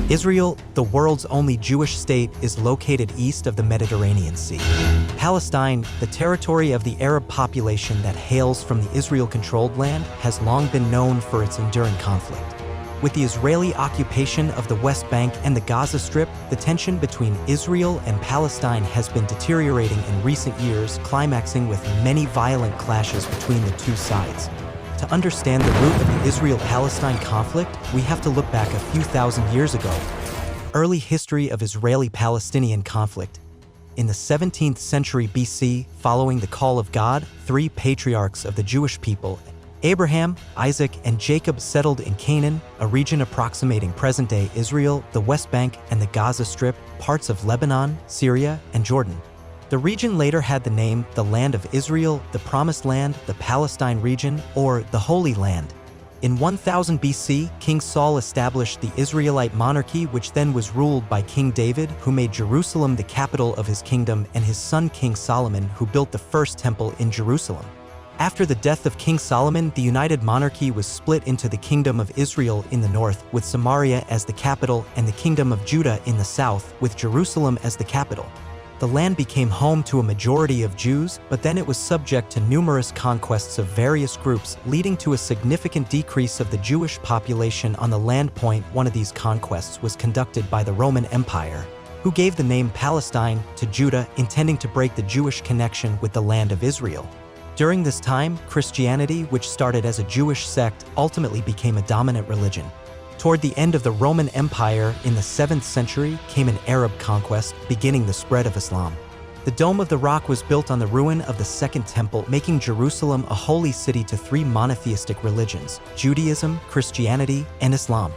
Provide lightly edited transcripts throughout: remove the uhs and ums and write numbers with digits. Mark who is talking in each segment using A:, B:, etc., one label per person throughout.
A: Israel, the world's only Jewish state, is located east of the Mediterranean Sea. Palestine, the territory of the Arab population that hails from the Israel-controlled land, has long been known for its enduring conflict. With the Israeli occupation of the West Bank and the Gaza Strip, the tension between Israel and Palestine has been deteriorating in recent years, climaxing with many violent clashes between the two sides. To understand the root of the Israel-Palestine conflict, we have to look back a few thousand years ago. Early history of Israeli-Palestinian conflict. In the 17th century BC, following the call of God, three patriarchs of the Jewish people, Abraham, Isaac, and Jacob, settled in Canaan, a region approximating present-day Israel, the West Bank, and the Gaza Strip, parts of Lebanon, Syria, and Jordan. The region later had the name the Land of Israel, the Promised Land, the Palestine region, or the Holy Land. In 1000 BC, King Saul established the Israelite monarchy, which then was ruled by King David, who made Jerusalem the capital of his kingdom, and his son King Solomon, who built the first temple in Jerusalem. After the death of King Solomon, the united monarchy was split into the Kingdom of Israel in the north, with Samaria as the capital, and the Kingdom of Judah in the south, with Jerusalem as the capital. The land became home to a majority of Jews, but then it was subject to numerous conquests of various groups, leading to a significant decrease of the Jewish population on the land. One of these conquests was conducted by the Roman Empire, who gave the name Palestine to Judah, intending to break the Jewish connection with the land of Israel. During this time, Christianity, which started as a Jewish sect, ultimately became a dominant religion. Toward the end of the Roman Empire, in the 7th century, came an Arab conquest, beginning the spread of Islam. The Dome of the Rock was built on the ruin of the Second Temple, making Jerusalem a holy city to three monotheistic religions: Judaism, Christianity, and Islam.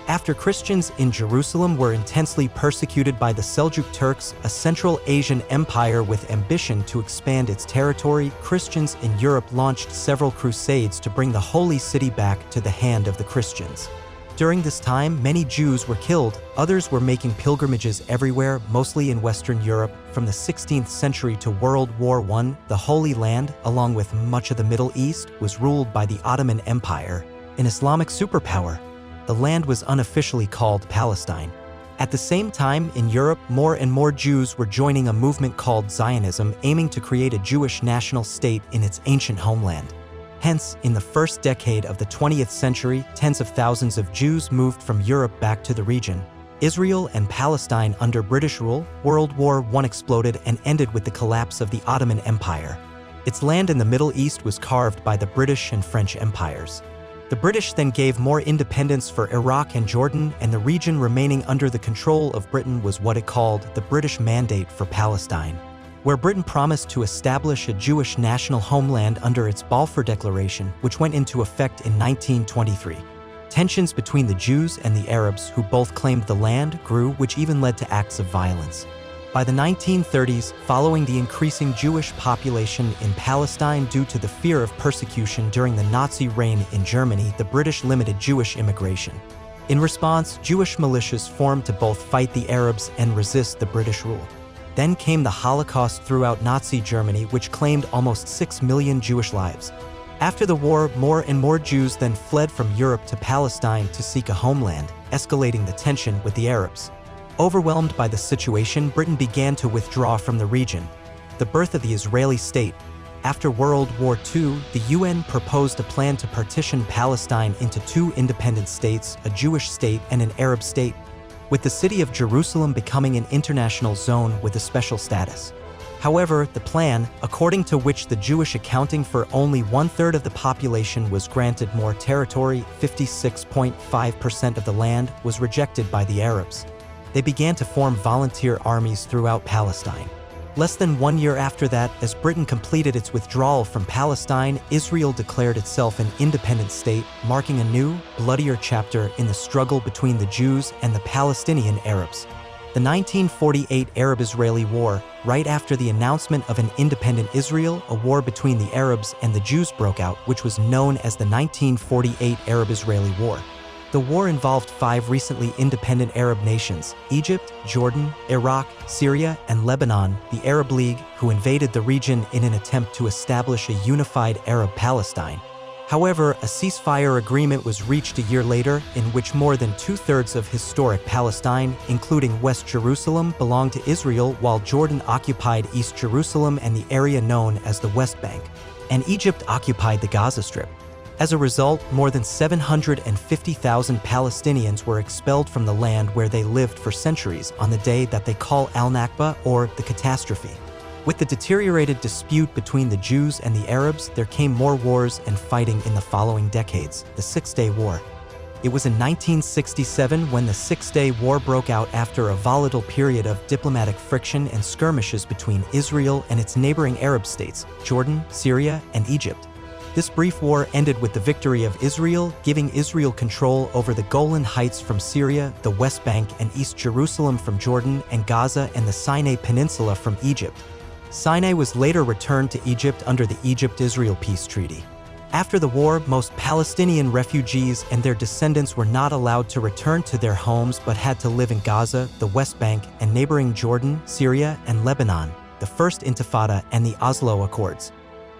A: After Christians in Jerusalem were intensely persecuted by the Seljuk Turks, a Central Asian empire with ambition to expand its territory, Christians in Europe launched several crusades to bring the holy city back to the hand of the Christians. During this time, many Jews were killed. Others were making pilgrimages everywhere, mostly in Western Europe. From the 16th century to World War I, the Holy Land, along with much of the Middle East, was ruled by the Ottoman Empire, an Islamic superpower. The land was unofficially called Palestine. At the same time, in Europe, more and more Jews were joining a movement called Zionism, aiming to create a Jewish national state in its ancient homeland. Hence, in the first decade of the 20th century, tens of thousands of Jews moved from Europe back to the region. Israel and Palestine under British rule. World War I exploded and ended with the collapse of the Ottoman Empire. Its land in the Middle East was carved by the British and French empires. The British then gave more independence for Iraq and Jordan, and the region remaining under the control of Britain was what it called the British Mandate for Palestine, where Britain promised to establish a Jewish national homeland under its Balfour Declaration, which went into effect in 1923. Tensions between the Jews and the Arabs, who both claimed the land, grew, which even led to acts of violence. By the 1930s, following the increasing Jewish population in Palestine due to the fear of persecution during the Nazi reign in Germany, the British limited Jewish immigration. In response, Jewish militias formed to both fight the Arabs and resist the British rule. Then came the Holocaust throughout Nazi Germany, which claimed almost 6 million Jewish lives. After the war, more and more Jews then fled from Europe to Palestine to seek a homeland, escalating the tension with the Arabs. Overwhelmed by the situation, Britain began to withdraw from the region. The birth of the Israeli state. After World War II, the UN proposed a plan to partition Palestine into two independent states, a Jewish state and an Arab state, with the city of Jerusalem becoming an international zone with a special status. However, the plan, according to which the Jewish accounting for only 1/3 of the population was granted more territory, 56.5% of the land, was rejected by the Arabs. They began to form volunteer armies throughout Palestine. Less than 1 year after that, as Britain completed its withdrawal from Palestine, Israel declared itself an independent state, marking a new, bloodier chapter in the struggle between the Jews and the Palestinian Arabs. The 1948 Arab-Israeli War, right after the announcement of an independent Israel, a war between the Arabs and the Jews broke out, which was known as the 1948 Arab-Israeli War. The war involved 5 recently independent Arab nations: Egypt, Jordan, Iraq, Syria, and Lebanon, the Arab League, who invaded the region in an attempt to establish a unified Arab Palestine. However, a ceasefire agreement was reached a year later in which more than two-thirds of historic Palestine, including West Jerusalem, belonged to Israel, while Jordan occupied East Jerusalem and the area known as the West Bank, and Egypt occupied the Gaza Strip. As a result, more than 750,000 Palestinians were expelled from the land where they lived for centuries on the day that they call Al-Nakba, or the catastrophe. With the deteriorated dispute between the Jews and the Arabs, there came more wars and fighting in the following decades, the Six-Day War. It was in 1967 when the Six-Day War broke out after a volatile period of diplomatic friction and skirmishes between Israel and its neighboring Arab states, Jordan, Syria, and Egypt. This brief war ended with the victory of Israel, giving Israel control over the Golan Heights from Syria, the West Bank and East Jerusalem from Jordan, and Gaza and the Sinai Peninsula from Egypt. Sinai was later returned to Egypt under the Egypt-Israel Peace Treaty. After the war, most Palestinian refugees and their descendants were not allowed to return to their homes but had to live in Gaza, the West Bank, and neighboring Jordan, Syria, and Lebanon, the First Intifada and the Oslo Accords.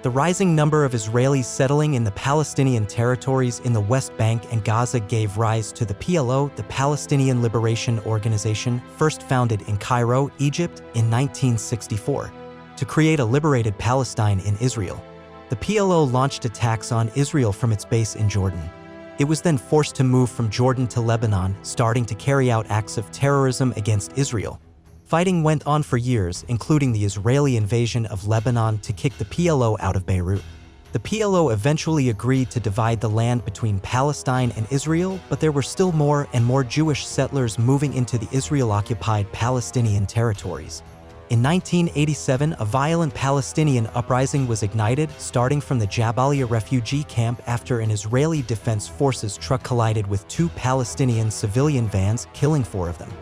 A: The rising number of Israelis settling in the Palestinian territories in the West Bank and Gaza gave rise to the PLO, the Palestinian Liberation Organization, first founded in Cairo, Egypt, in 1964. To create a liberated Palestine in Israel. The PLO launched attacks on Israel from its base in Jordan. It was then forced to move from Jordan to Lebanon, starting to carry out acts of terrorism against Israel. Fighting went on for years, including the Israeli invasion of Lebanon to kick the PLO out of Beirut. The PLO eventually agreed to divide the land between Palestine and Israel, but there were still more and more Jewish settlers moving into the Israel-occupied Palestinian territories. In 1987, a violent Palestinian uprising was ignited, starting from the Jabalia refugee camp after an Israeli Defense Forces truck collided with two Palestinian civilian vans, killing 4 of them.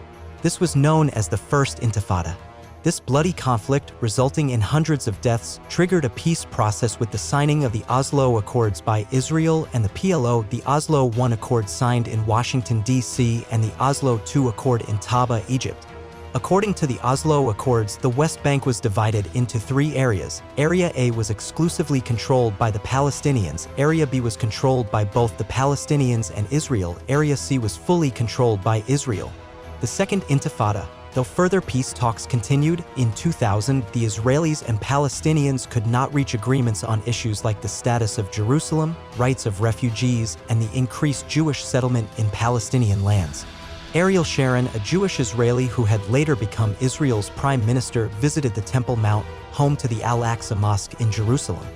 A: This was known as the First Intifada. This bloody conflict, resulting in hundreds of deaths, triggered a peace process with the signing of the Oslo Accords by Israel and the PLO, the Oslo I Accord signed in Washington, D.C., and the Oslo II Accord in Taba, Egypt. According to the Oslo Accords, the West Bank was divided into 3 areas. Area A was exclusively controlled by the Palestinians, Area B was controlled by both the Palestinians and Israel, Area C was fully controlled by Israel. The Second Intifada, though further peace talks continued, in 2000 the Israelis and Palestinians could not reach agreements on issues like the status of Jerusalem, rights of refugees, and the increased Jewish settlement in Palestinian lands. Ariel Sharon, a Jewish Israeli who had later become Israel's prime minister, visited the Temple Mount, home to the Al-Aqsa Mosque in Jerusalem.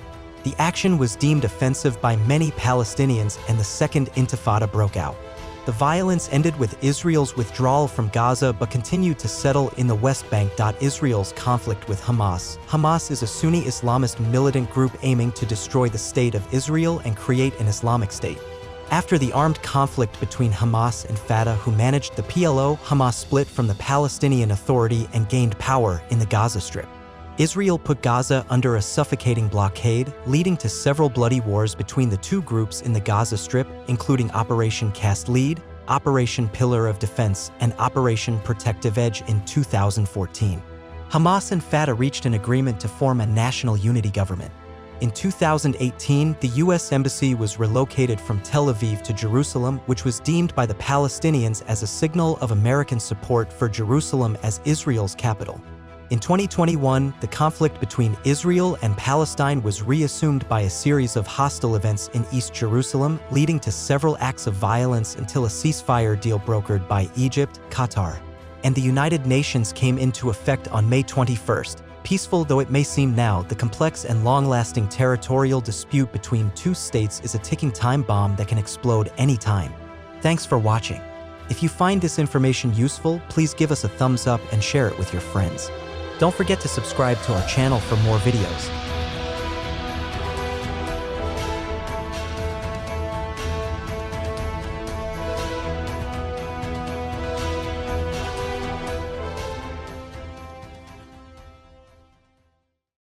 A: The action was deemed offensive by many Palestinians and the Second Intifada broke out. The violence ended with Israel's withdrawal from Gaza but continued to settle in the West Bank. Israel's conflict with Hamas. Hamas is a Sunni Islamist militant group aiming to destroy the state of Israel and create an Islamic state. After the armed conflict between Hamas and Fatah, who managed the PLO, Hamas split from the Palestinian Authority and gained power in the Gaza Strip. Israel put Gaza under a suffocating blockade, leading to several bloody wars between the two groups in the Gaza Strip, including Operation Cast Lead, Operation Pillar of Defense, and Operation Protective Edge in 2014. Hamas and Fatah reached an agreement to form a national unity government. In 2018, the U.S. Embassy was relocated from Tel Aviv to Jerusalem, which was deemed by the Palestinians as a signal of American support for Jerusalem as Israel's capital. In 2021, the conflict between Israel and Palestine was reassumed by a series of hostile events in East Jerusalem, leading to several acts of violence until a ceasefire deal brokered by Egypt, Qatar, and the United Nations came into effect on May 21st. Peaceful though it may seem now, the complex and long-lasting territorial dispute between two states is a ticking time bomb that can explode any time. Thanks for watching. If you find this information useful, please give us a thumbs up and share it with your friends. Don't forget to subscribe to our channel for more videos.